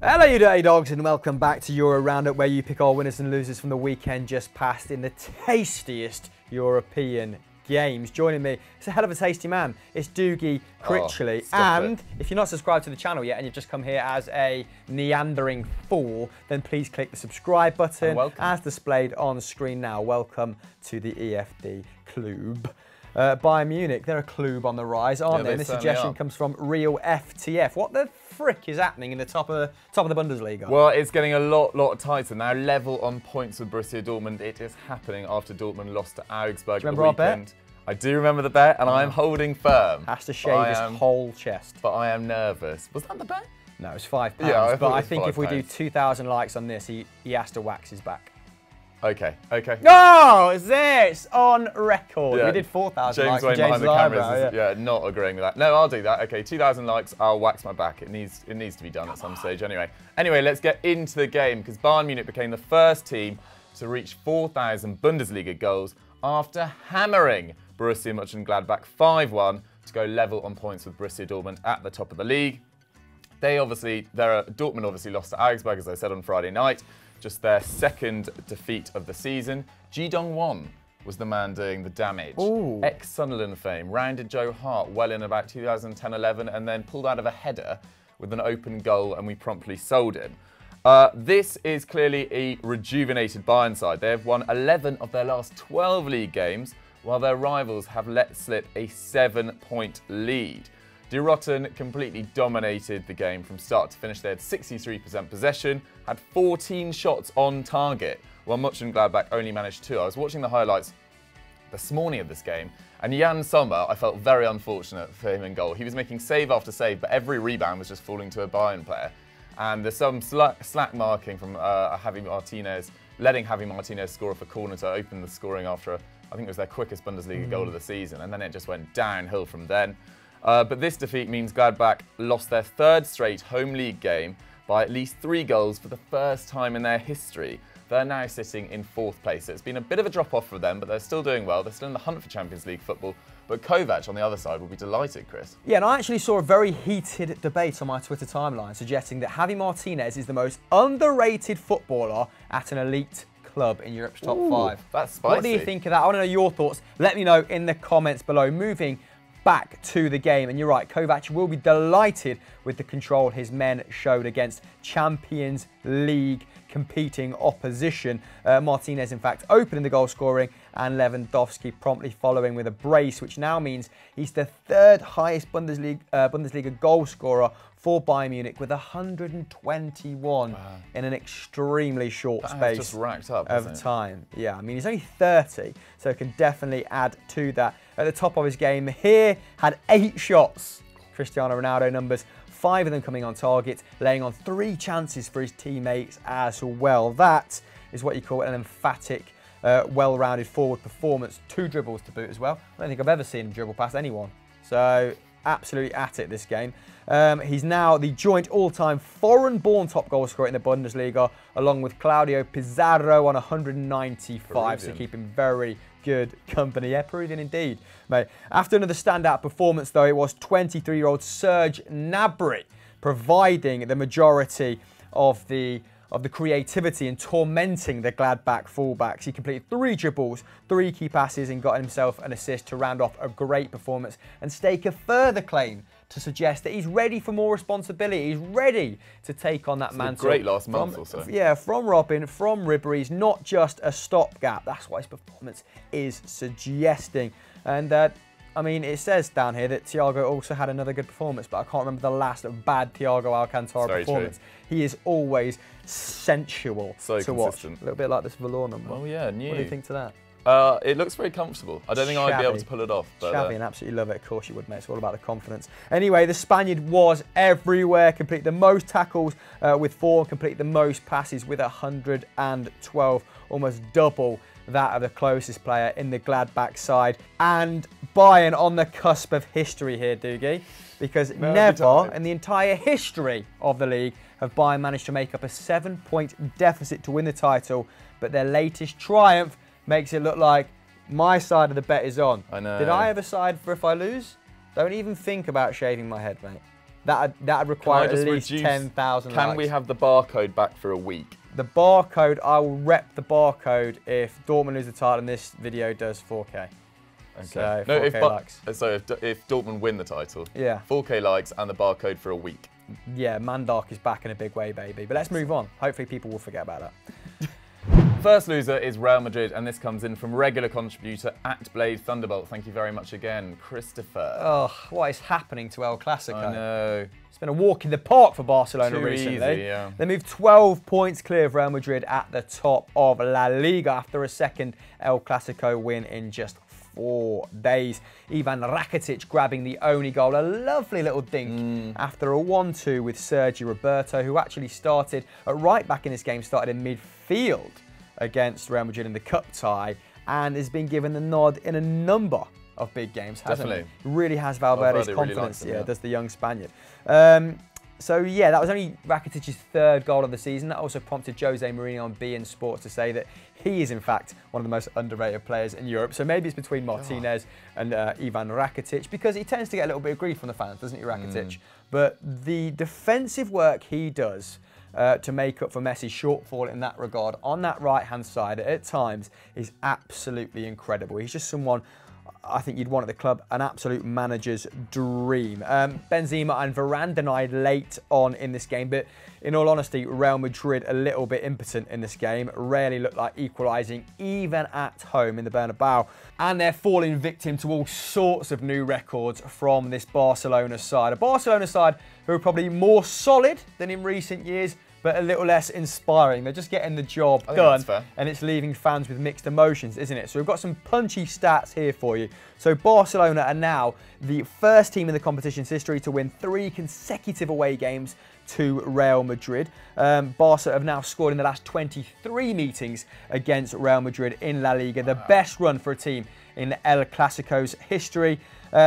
Hello you dirty dogs and welcome back to Euro Roundup, where you pick our winners and losers from the weekend just past in the tastiest European games. Joining me, it's a hell of a tasty man, it's Doogie Critchley. And if you're not subscribed to the channel yet and you've just come here as a meandering fool, then please click the subscribe button as displayed on screen now. Welcome to the EFD Club. Bayern Munich, they're a club on the rise, aren't they? And this suggestion comes from Real FTF. What the frick is happening in the top of the Bundesliga? Well, it's getting a lot tighter now. Level on points with Borussia Dortmund. It is happening after Dortmund lost to Augsburg. Do you remember our bet? I do remember the bet, and I am holding firm. Has to shave his whole chest. But I am nervous. Was that the bet? No, it was £5. Yeah, but I think if we do 2,000 likes on this, he has to wax his back. Okay. No, it's on record. Yeah. We did 4,000 likes. James behind the cameras is not agreeing with that. No, I'll do that. Okay, 2,000 likes, I'll wax my back. It needs to be done at some stage anyway. Anyway, let's get into the game, because Bayern Munich became the first team to reach 4,000 Bundesliga goals after hammering Borussia Mönchengladbach 5-1 to go level on points with Borussia Dortmund at the top of the league. Dortmund obviously lost to Augsburg, as I said, on Friday night. Just their second defeat of the season. Ji Dong-won was the man doing the damage. Ex-Sunderland fame, rounded Joe Hart well in about 2010-11 and then pulled out of a header with an open goal, and we promptly sold him. This is clearly a rejuvenated Bayern side. They have won 11 of their last 12 league games, while their rivals have let slip a 7-point lead. De Rotten completely dominated the game from start to finish. They had 63% possession, had 14 shots on target, while Mönchengladbach only managed 2. I was watching the highlights this morning of this game, and Jan Sommer, I felt very unfortunate for him in goal. He was making save after save, but every rebound was just falling to a Bayern player. And there's some slack marking from Javi Martinez, letting Javi Martinez score off a corner to open the scoring after, I think it was their quickest Bundesliga goal of the season, and then it just went downhill from then. But this defeat means Gladbach lost their third straight home league game by at least 3 goals for the first time in their history. They're now sitting in 4th place. So it's been a bit of a drop-off for them, but they're still doing well. They're still in the hunt for Champions League football. But Kovac on the other side will be delighted, Chris. Yeah, and I actually saw a very heated debate on my Twitter timeline suggesting that Javi Martinez is the most underrated footballer at an elite club in Europe's top 5. That's spicy. What do you think of that? I want to know your thoughts. Let me know in the comments below. Moving back to the game, and you're right, Kovac will be delighted with the control his men showed against Champions League competing opposition. Martinez, in fact, opening the goal scoring, and Lewandowski promptly following with a brace, which now means he's the 3rd highest Bundesliga goal scorer for Bayern Munich with 121 in an extremely short space just racked up, of time. Yeah, I mean, he's only 30, so can definitely add to that. At the top of his game here, had 8 shots, Cristiano Ronaldo numbers, 5 of them coming on target, laying on 3 chances for his teammates as well. That is what you call an emphatic, well-rounded forward performance. 2 dribbles to boot as well. I don't think I've ever seen him dribble past anyone. So absolutely at it this game. He's now the joint all-time foreign-born top goal scorer in the Bundesliga, along with Claudio Pizarro on 195. Peruvian. So keeping very good company. Yeah, Peruvian indeed, mate. After another standout performance, though, it was 23-year-old Serge Gnabry providing the majority of the creativity and tormenting the Gladbach fullbacks. He completed 3 dribbles, 3 key passes, and got himself an assist to round off a great performance and stake a further claim to suggest that he's ready for more responsibility. He's ready to take on that mantle. Great last month or so. Yeah, from Robin, from Rivalry. He's not just a stopgap. That's what his performance is suggesting. And I mean, it says down here that Thiago also had another good performance, but I can't remember the last bad Thiago Alcantara performance. True. He is always sensual to watch. A little bit like this Valor number. Oh yeah, new. What do you think to that? It looks very comfortable. I don't think I'd be able to pull it off. But, Shabby, and absolutely love it. Of course you would, mate. It's all about the confidence. Anyway, the Spaniard was everywhere. Completed the most tackles with 4, completed the most passes with 112, almost double that of the closest player in the Gladbach side. And Bayern on the cusp of history here, Doogie, because never in the entire history of the league have Bayern managed to make up a 7-point deficit to win the title, but their latest triumph makes it look like my side of the bet is on. I know. Did I ever side for if I lose? Don't even think about shaving my head, mate. That'd require Can I at just least reduce- 10,000 likes. Can we have the barcode back for a week? The barcode, I will rep the barcode if Dortmund lose the title and this video does 4K. Okay. So, No, 4K likes. So if Dortmund win the title, Yeah. 4K likes and the barcode for a week. Yeah, Mandark is back in a big way, baby. But let's move on. Hopefully people will forget about that. First loser is Real Madrid, and this comes in from regular contributor @BladeThunderbolt. Thank you very much again, Christopher. Oh, what is happening to El Clasico? I know. It's been a walk in the park for Barcelona Too recently. easy, yeah. They moved 12 points clear of Real Madrid at the top of La Liga after a second El Clasico win in just 4 days. Ivan Rakitic grabbing the only goal, a lovely little dink after a 1-2 with Sergi Roberto, who actually started at right back in this game, started in midfield against Real Madrid in the cup tie, and has been given the nod in a number of big games, hasn't Definitely. he? Really has Valverde's Valverde really confidence, likes him, yeah. does the young Spaniard. So yeah, that was only Rakitic's 3rd goal of the season. That also prompted Jose Mourinho on beIN Sports to say that he is in fact one of the most underrated players in Europe. So maybe it's between Martinez and Ivan Rakitic, because he tends to get a little bit of grief from the fans, doesn't he, Rakitic? But the defensive work he does to make up for Messi's shortfall in that regard on that right-hand side at times is absolutely incredible. He's just someone I think you'd want at the club, an absolute manager's dream. Benzema and Varane denied late on in this game, but in all honesty, Real Madrid a little bit impotent in this game. Rarely looked like equalising, even at home in the Bernabeu. And they're falling victim to all sorts of new records from this Barcelona side. A Barcelona side who are probably more solid than in recent years, but a little less inspiring. They're just getting the job done, and it's leaving fans with mixed emotions, isn't it? So we've got some punchy stats here for you. So Barcelona are now the first team in the competition's history to win 3 consecutive away games to Real Madrid. Barca have now scored in the last 23 meetings against Real Madrid in La Liga, the best run for a team in El Clasico's history.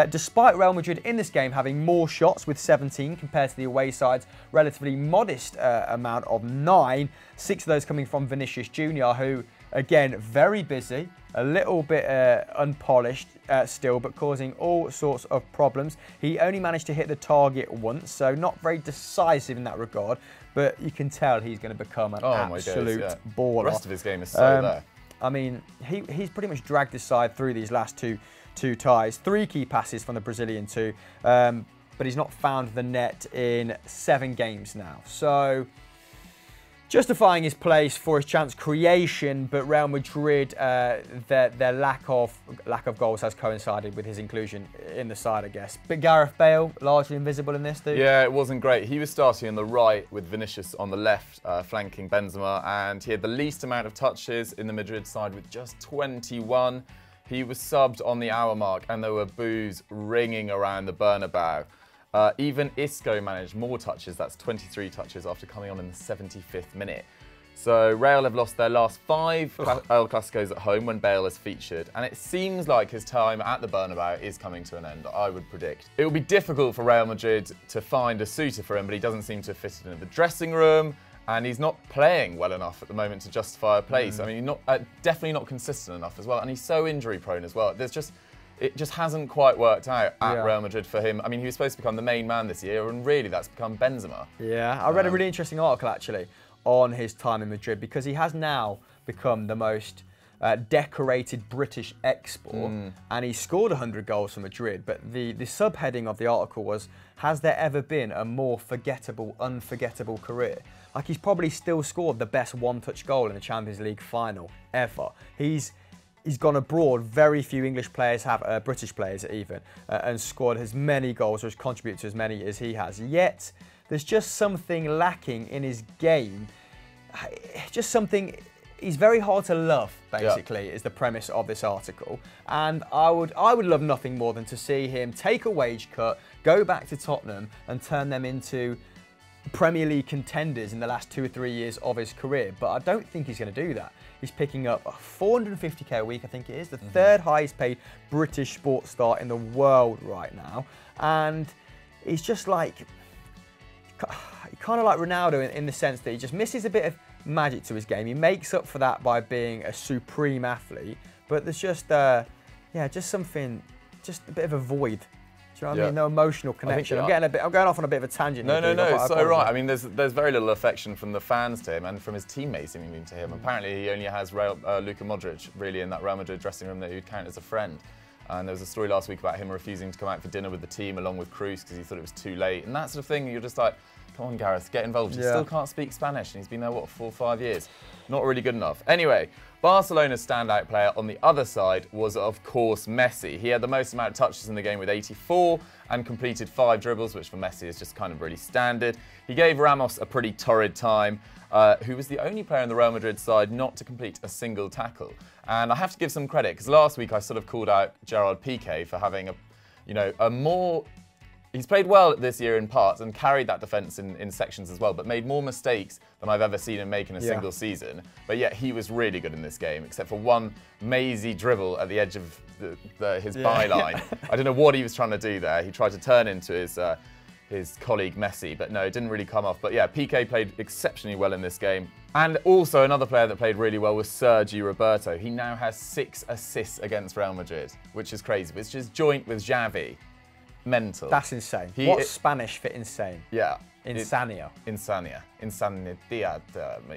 Despite Real Madrid in this game having more shots with 17 compared to the away side's relatively modest amount of 9, 6 of those coming from Vinicius Jr., who, again, very busy, a little bit unpolished still, but causing all sorts of problems. He only managed to hit the target once, so not very decisive in that regard, but you can tell he's going to become an absolute baller. The rest of his game is so there. I mean, he's pretty much dragged his side through these last two ties. 3 key passes from the Brazilian too, but he's not found the net in 7 games now. So justifying his place for his chance creation, but Real Madrid, their lack of goals has coincided with his inclusion in the side, I guess. But Gareth Bale, largely invisible in this, dude. Yeah, it wasn't great. He was starting on the right with Vinicius on the left, flanking Benzema, and he had the least amount of touches in the Madrid side with just 21. He was subbed on the hour mark, and there were boos ringing around the Bernabeu. Even Isco managed more touches, that's 23 touches, after coming on in the 75th minute. So Real have lost their last 5 El Clasicos at home when Bale has featured, and it seems like his time at the Bernabeu is coming to an end, I would predict. It will be difficult for Real Madrid to find a suitor for him, but he doesn't seem to have fitted into the dressing room, and he's not playing well enough at the moment to justify a place. I mean, definitely not consistent enough as well, and he's so injury prone as well. It just hasn't quite worked out at Real Madrid for him. I mean, he was supposed to become the main man this year, and really that's become Benzema. Yeah, I read a really interesting article actually on his time in Madrid, because he has now become the most decorated British export, and he scored 100 goals for Madrid. But the subheading of the article was, has there ever been a more forgettable, unforgettable career? Like, he's probably still scored the best one-touch goal in the Champions League final ever. He's gone abroad, very few English players have, British players even, and scored as many goals or has contributed to as many as he has. Yet, there's just something lacking in his game. Just something, he's very hard to love, basically, is the premise of this article. And I would love nothing more than to see him take a wage cut, go back to Tottenham and turn them into Premier League contenders in the last 2 or 3 years of his career. But I don't think he's going to do that. He's picking up 450k a week, I think it is, the 3rd highest paid British sports star in the world right now. And he's just like, kind of like Ronaldo in the sense that he just misses a bit of magic to his game. He makes up for that by being a supreme athlete, but there's just, just something, just a bit of a void Do you know what I mean? No emotional connection. I'm going off on a bit of a tangent. No, it's so right. I mean, there's very little affection from the fans to him and from his teammates even to him. Apparently, he only has Luka Modric really in that Real Madrid dressing room that he'd count as a friend. And there was a story last week about him refusing to come out for dinner with the team along with Cruz because he thought it was too late. And that sort of thing, you're just like, come on, Gareth, get involved. He still can't speak Spanish, and he's been there, what, 4 or 5 years? Not really good enough. Anyway, Barcelona's standout player on the other side was, of course, Messi. He had the most amount of touches in the game with 84 and completed 5 dribbles, which for Messi is just kind of really standard. He gave Ramos a pretty torrid time, who was the only player in the Real Madrid side not to complete a single tackle. And I have to give some credit, because last week I sort of called out Gerard Piqué for having a more... He's played well this year in parts and carried that defence in sections as well, but made more mistakes than I've ever seen him make in a single season. But yet he was really good in this game, except for one mazy dribble at the edge of his byline. I don't know what he was trying to do there. He tried to turn into his colleague Messi, but no, it didn't really come off. But yeah, Piqué played exceptionally well in this game. And also another player that played really well was Sergi Roberto. He now has 6 assists against Real Madrid, which is crazy, which is joint with Xavi. Mental. That's insane. What's Spanish for insane? Yeah. Insania. Insanidad.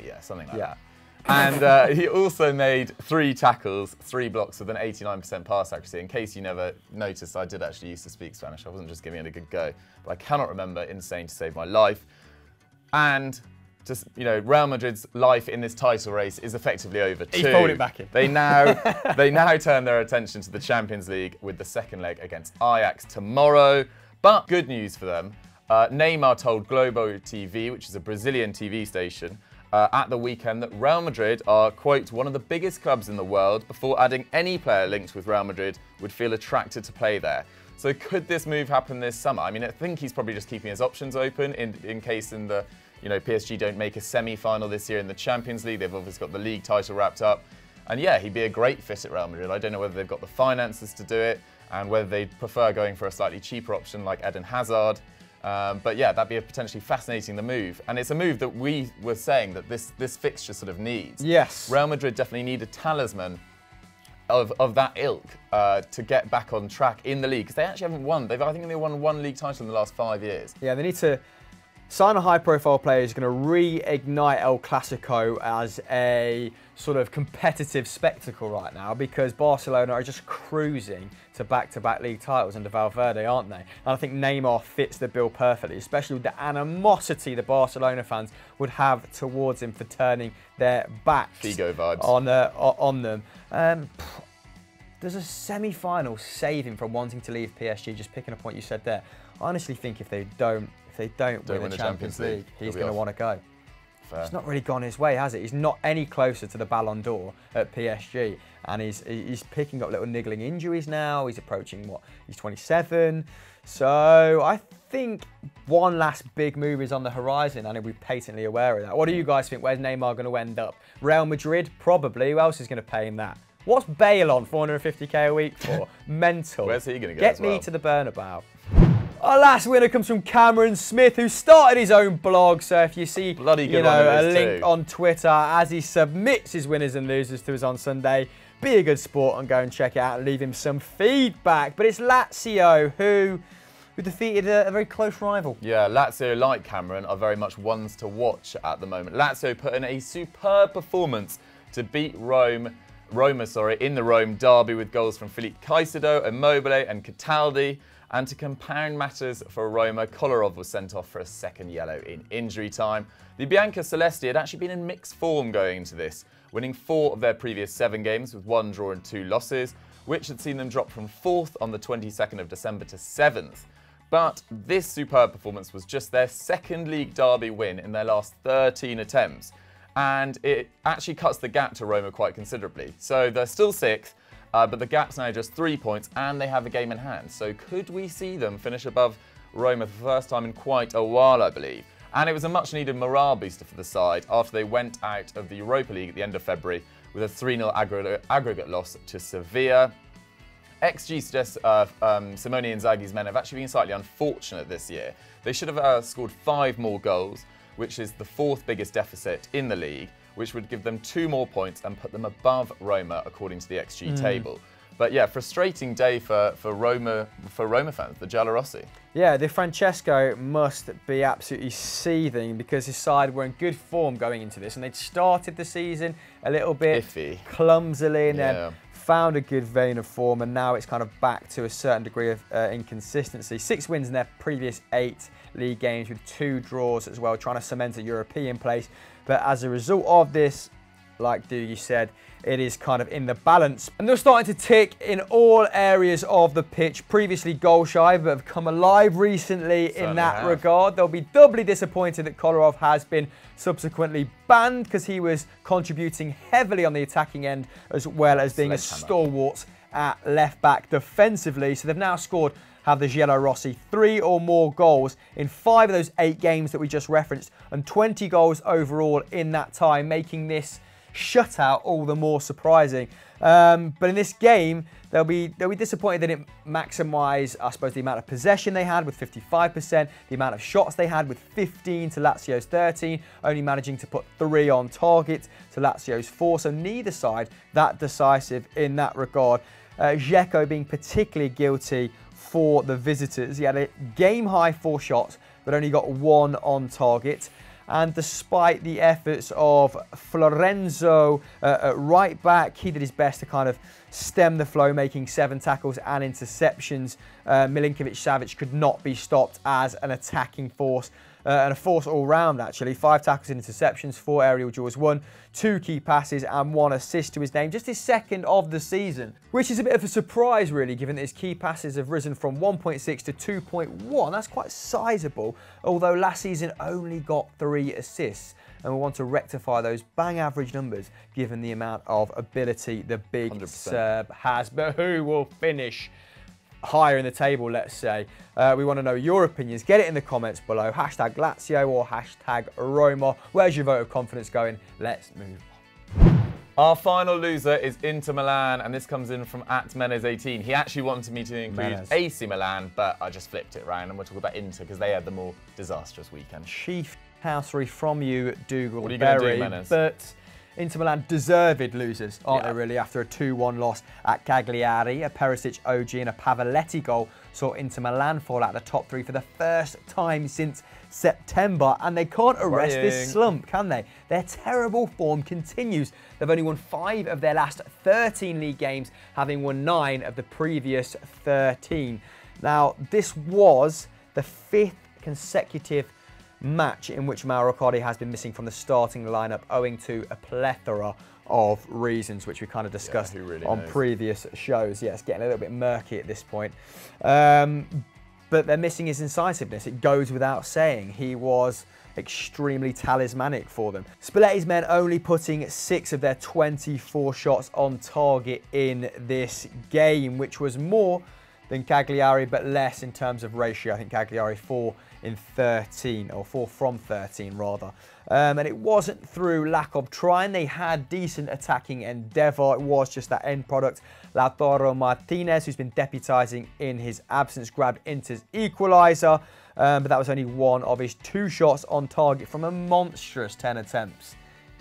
Yeah, something like that. And he also made 3 tackles, 3 blocks with an 89% pass accuracy. In case you never noticed, I did actually used to speak Spanish. I wasn't just giving it a good go. But I cannot remember insane to save my life. And just, Real Madrid's life in this title race is effectively over too. He's pulled it back in. They now turn their attention to the Champions League with the second leg against Ajax tomorrow. But good news for them. Neymar told Globo TV, which is a Brazilian TV station, at the weekend that Real Madrid are, quote, one of the biggest clubs in the world, before adding any player linked with Real Madrid would feel attracted to play there. So could this move happen this summer? I mean, I think he's probably just keeping his options open in case in the PSG don't make a semi-final this year in the Champions League. They've obviously got the league title wrapped up. And yeah, he'd be a great fit at Real Madrid. I don't know whether they've got the finances to do it and whether they'd prefer going for a slightly cheaper option like Eden Hazard. But yeah, that'd be a potentially fascinating move. And it's a move that we were saying that this fixture sort of needs. Yes. Real Madrid definitely need a talisman of that ilk to get back on track in the league. Because they actually haven't won. I think they won 1 league title in the last 5 years. Yeah, they need to sign a high-profile player who's going to reignite El Clasico as a sort of competitive spectacle right now, because Barcelona are just cruising to back-to-back league titles under Valverde, aren't they? And I think Neymar fits the bill perfectly, especially with the animosity the Barcelona fans would have towards him for turning their backs Figo vibes on them. Does a semi-final save him from wanting to leave PSG? Just picking up what you said there. I honestly think if they don't win the Champions League, he's going to want to go. Fair. It's not really gone his way, has it? He's not any closer to the Ballon d'Or at PSG, and he's picking up little niggling injuries now. He's approaching, what, he's 27. So I think one last big move is on the horizon, and we're patently aware of that. What do you guys think? Where's Neymar going to end up? Real Madrid? Probably. Who else is going to pay him that? What's Bale on 450k a week for? Mental. Where's he going to go Get me to the Bernabeu. Our last winner comes from Cameron Smith, who started his own blog. So if you see a link on Twitter as he submits his winners and losers to us on Sunday, be a good sport and go and check it out and leave him some feedback. But it's Lazio who defeated a very close rival. Yeah, Lazio, like Cameron, are very much ones to watch at the moment. Lazio put in a superb performance to beat Roma in the Rome derby with goals from Felipe Caicedo, Immobile and Cataldi. And to compound matters for Roma, Kolarov was sent off for a second yellow in injury time. The Bianca Celesti had actually been in mixed form going into this, winning 4 of their previous 7 games with 1 draw and 2 losses, which had seen them drop from 4th on the 22nd of December to 7th. But this superb performance was just their 2nd league derby win in their last 13 attempts. And it actually cuts the gap to Roma quite considerably. So they're still 6th. But the gap's now just 3 points, and they have a game in hand. So could we see them finish above Roma for the first time in quite a while, I believe? And it was a much-needed morale booster for the side after they went out of the Europa League at the end of February with a 3-0 aggregate loss to Sevilla. XG suggests Simone Inzaghi's men have actually been slightly unfortunate this year. They should have scored 5 more goals, which is the 4th biggest deficit in the league, which would give them 2 more points and put them above Roma according to the XG table. But yeah, frustrating day for Roma fans, the Giallorossi. Yeah, Di Francesco must be absolutely seething because his side were in good form going into this, and they'd started the season a little bit iffy, clumsily, and then found a good vein of form, and now it's kind of back to a certain degree of inconsistency. 6 wins in their previous 8 league games with 2 draws as well, trying to cement a European place. But as a result of this, like Doogie said, it is kind of in the balance. And they're starting to tick in all areas of the pitch. Previously goal shy, but have come alive recently in that regard. They'll be doubly disappointed that Kolarov has been subsequently banned because he was contributing heavily on the attacking end as well as being a stalwart at left back defensively. So they've now scored, have the Giallorossi, 3 or more goals in 5 of those 8 games that we just referenced, and 20 goals overall in that time, making this shutout all the more surprising. But in this game, they'll be disappointed that it maximised, I suppose, the amount of possession they had with 55%, the amount of shots they had with 15 to Lazio's 13, only managing to put 3 on target to Lazio's 4. So neither side that decisive in that regard. Dzeko being particularly guilty for the visitors. He had a game-high 4 shots, but only got 1 on target. And despite the efforts of Florenzo at right back, he did his best to kind of stem the flow, making 7 tackles and interceptions. Milinkovic-Savic could not be stopped as an attacking force. And a force all round actually. 5 tackles and interceptions, 4 aerial duels won, 2 key passes and 1 assist to his name. Just his 2nd of the season, which is a bit of a surprise really, given that his key passes have risen from 1.6 to 2.1. That's quite sizable, although last season only got 3 assists. And we want to rectify those bang average numbers given the amount of ability the big 100%. Serb has. But who will finish higher in the table, let's say? We want to know your opinions. Get it in the comments below. Hashtag Lazio or hashtag Roma. Where's your vote of confidence going? Let's move on. Our final loser is Inter Milan, and this comes in from @Menez18. He actually wanted me to include AC Milan, but I just flipped it round, and we'll talk about Inter because they had the more disastrous weekend. Chief housery from you, Dougal. What are you going to do, Menez? But Inter Milan deserved losers, aren't they really, after a 2-1 loss at Cagliari. A Perisic OG and a Pavoletti goal saw Inter Milan fall out of the top 3 for the first time since September, and they can't arrest this slump, can they? Their terrible form continues. They've only won 5 of their last 13 league games, having won 9 of the previous 13. Now, this was the 5th consecutive match in which Mauro Icardi has been missing from the starting lineup owing to a plethora of reasons, which we kind of discussed on previous shows. Yeah, it's getting a little bit murky at this point. But they're missing his incisiveness. It goes without saying. He was extremely talismanic for them. Spalletti's men only putting 6 of their 24 shots on target in this game, which was more than Cagliari, but less in terms of ratio. I think Cagliari 4 in 13, or 4 from 13 rather. And it wasn't through lack of trying. They had decent attacking endeavour. It was just that end product. Lautaro Martinez, who's been deputising in his absence, grabbed Inter's equaliser. But that was only 1 of his 2 shots on target from a monstrous 10 attempts.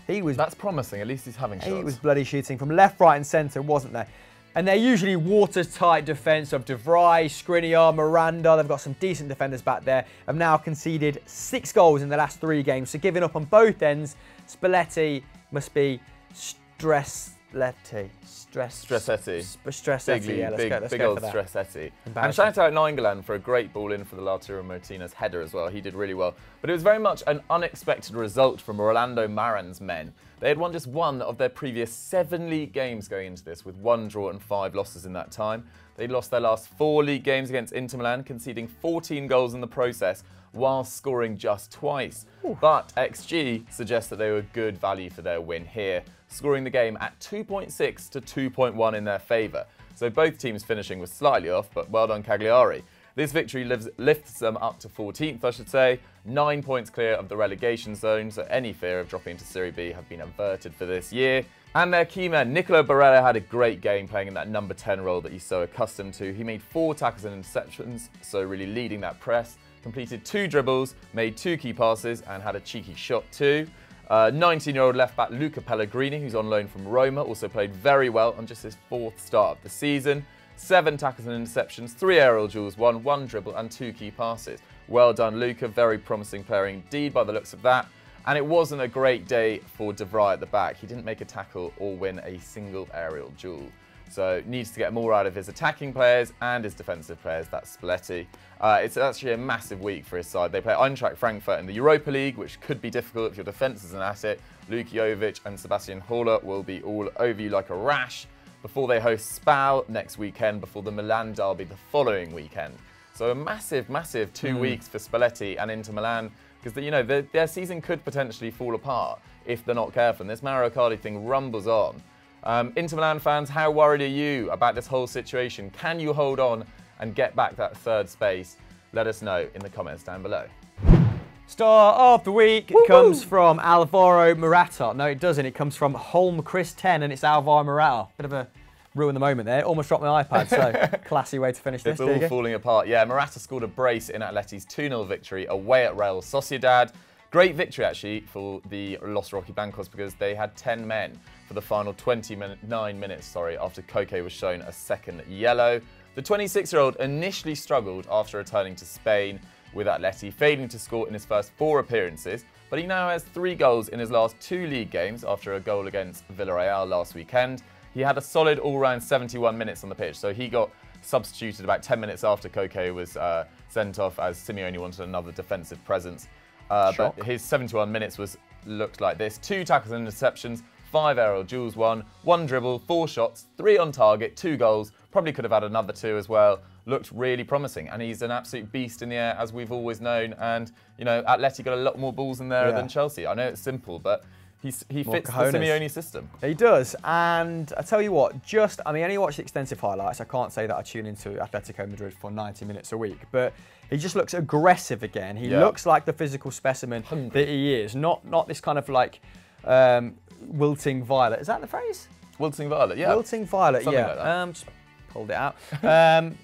That's promising. At least he's having shots. He was bloody shooting from left, right and centre, wasn't there? And they're usually watertight defence of De Vrij, Skriniar, Miranda. They've got some decent defenders back there. Have now conceded 6 goals in the last 3 games. So giving up on both ends. Spalletti must be Stressetti. Yeah, let's big go old for that. Stressetti. And shout out Nainggolan for a great ball in for the Lautaro Martinez header as well. He did really well. But it was very much an unexpected result from Orlando Maran's men. They had won just 1 of their previous 7 league games going into this, with 1 draw and 5 losses in that time. They lost their last 4 league games against Inter Milan, conceding 14 goals in the process, while scoring just twice. Ooh. But XG suggests that they were good value for their win here, scoring the game at 2.6 to 2.1 in their favour. So both teams finishing was slightly off, but well done Cagliari. This victory lifts them up to 14th, I should say, 9 points clear of the relegation zone, so any fear of dropping into Serie B have been averted for this year. And their key man, Nicolo Barella, had a great game playing in that number 10 role that he's so accustomed to. He made 4 tackles and interceptions, so really leading that press. Completed 2 dribbles, made 2 key passes, and had a cheeky shot too. 19-year-old left-back Luca Pellegrini, who's on loan from Roma, also played very well on just his 4th start of the season. 7 tackles and interceptions, 3 aerial duels won, 1 dribble and 2 key passes. Well done, Luca. Very promising player indeed by the looks of that. And it wasn't a great day for De Vrij at the back. He didn't make a tackle or win a single aerial duel. So needs to get more out of his attacking players and his defensive players. That's Spalletti. It's actually a massive week for his side. They play Eintracht Frankfurt in the Europa League, which could be difficult if your defence is an asset. Luke Jovic and Sebastian Haller will be all over you like a rash before they host Spal next weekend, before the Milan derby the following weekend. So a massive, massive 2 weeks for Spalletti and Inter Milan, because you know their season could potentially fall apart if they're not careful. And this Mauro Icardi thing rumbles on. Inter Milan fans, how worried are you about this whole situation? Can you hold on and get back that 3rd space? Let us know in the comments down below. Star of the week comes from Alvaro Morata. No, it doesn't. It comes from Holm Chris 10, and it's Alvaro Morata. Bit of a ruin the moment there. Almost dropped my iPad, so classy way to finish this. It's all falling apart. Yeah, Morata scored a brace in Atleti's 2-0 victory away at Real Sociedad. Great victory, actually, for the Los Rojiblancos, because they had 10 men for the final 29 minutes, after Koke was shown a 2nd yellow. The 26-year-old initially struggled after returning to Spain with Atleti, failing to score in his first 4 appearances, but he now has 3 goals in his last 2 league games after a goal against Villarreal last weekend. He had a solid all-round 71 minutes on the pitch, so he got substituted about 10 minutes after Koke was sent off, as Simeone wanted another defensive presence. But his 71 minutes looked like this: 2 tackles and interceptions, 5 aerial duels won, 1 dribble, 4 shots, 3 on target, 2 goals. Probably could have had another 2 as well. Looked really promising, and he's an absolute beast in the air, as we've always known. And you know, Atleti got a lot more balls in there than Chelsea. I know it's simple, but he fits the Simeone system. He does, and I tell you what, I only watched extensive highlights. I can't say that I tune into Atletico Madrid for 90 minutes a week, but he just looks aggressive again. He looks like the physical specimen that he is, not this kind of like wilting violet. Is that the phrase? Wilting violet, yeah. Wilting violet, something like that. Just pulled it out.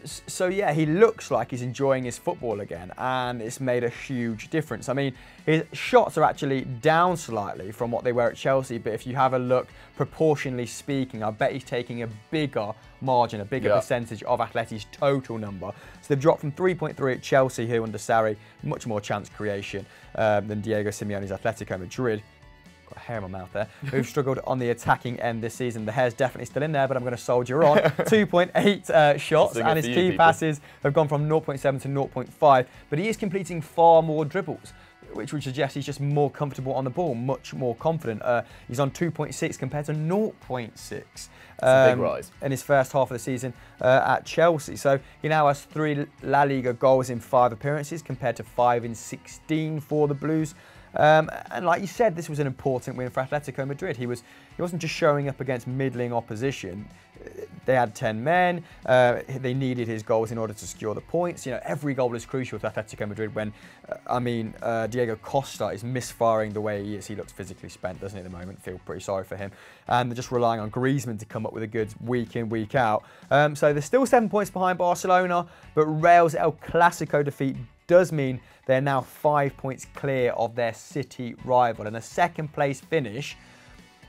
So yeah, he looks like he's enjoying his football again, and it's made a huge difference. I mean, his shots are actually down slightly from what they were at Chelsea, but if you have a look, proportionally speaking, I bet he's taking a bigger margin, a bigger percentage of Atleti's total number. So they've dropped from 3.3 at Chelsea, who under Sarri, much more chance creation than Diego Simeone's Atletico Madrid. Got a hair in my mouth there. Who've struggled on the attacking end this season. The hair's definitely still in there, but I'm going to soldier on. 2.8 shots, and his key passes have gone from 0.7 to 0.5. But he is completing far more dribbles, which would suggest he's just more comfortable on the ball, much more confident. He's on 2.6 compared to 0.6. A big rise. In his first half of the season at Chelsea. So he now has 3 La Liga goals in 5 appearances compared to 5 in 16 for the Blues. And like you said, this was an important win for Atletico Madrid. He wasn't just showing up against middling opposition. They had 10 men. They needed his goals in order to secure the points. You know, every goal is crucial to Atletico Madrid when, Diego Costa is misfiring the way he is. He looks physically spent, doesn't he, at the moment? Feel pretty sorry for him. And they're just relying on Griezmann to come up with the goods week in, week out. So they're still 7 points behind Barcelona, but Real's El Clasico defeat does mean they're now 5 points clear of their City rival. And a 2nd place finish,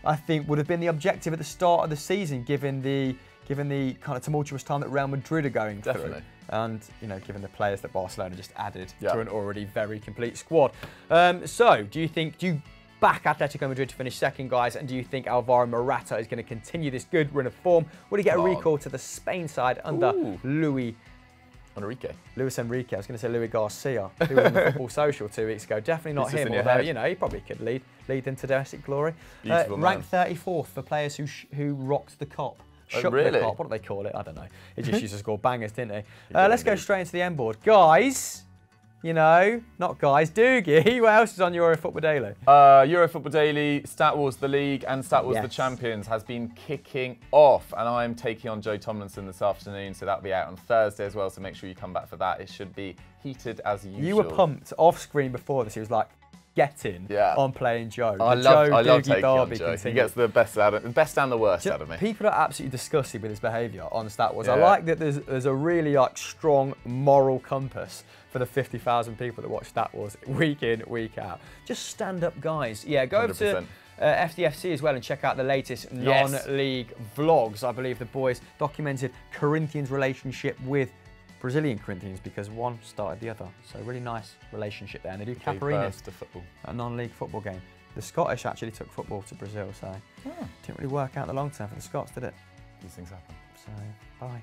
I think, would have been the objective at the start of the season, given the kind of tumultuous time that Real Madrid are going through. And, you know, given the players that Barcelona just added to an already very complete squad. So, do you back Atletico Madrid to finish 2nd, guys? And do you think Alvaro Morata is going to continue this good run of form? Will he get a recall to the Spain side under Luis Enrique. I was going to say Luis Garcia, who was on the Football Social 2 weeks ago. Definitely not him, although, you know, he probably could lead them to domestic glory. Ranked 34th for players who rocked the cop. Shook the cop. What do they call it? I don't know. He just used to score bangers, didn't he? Let's go straight into the end board. Guys, you know, not guys, Doogie. What else is on Euro Football Daily? Euro Football Daily, Stat Wars the League and Stat Wars the Champions has been kicking off, and I am taking on Joe Tomlinson this afternoon, so that'll be out on Thursday as well, so make sure you come back for that. It should be heated as usual. You were pumped off screen before this. He was like, getting on playing Joe. I love taking on Joe. He gets the best and the worst out of me. People are absolutely disgusted with his behaviour on Stat Wars. I like that there's a really strong moral compass for the 50,000 people that watch Stat Wars week in, week out. Just stand up guys. Yeah, go over to FDFC as well and check out the latest non-league vlogs. I believe the boys documented Corinthians' relationship with Brazilian Corinthians because one started the other. So really nice relationship there. And they do Caparinas, a non-league football game. The Scottish actually took football to Brazil, so didn't really work out in the long term for the Scots, did it? These things happen. So, bye.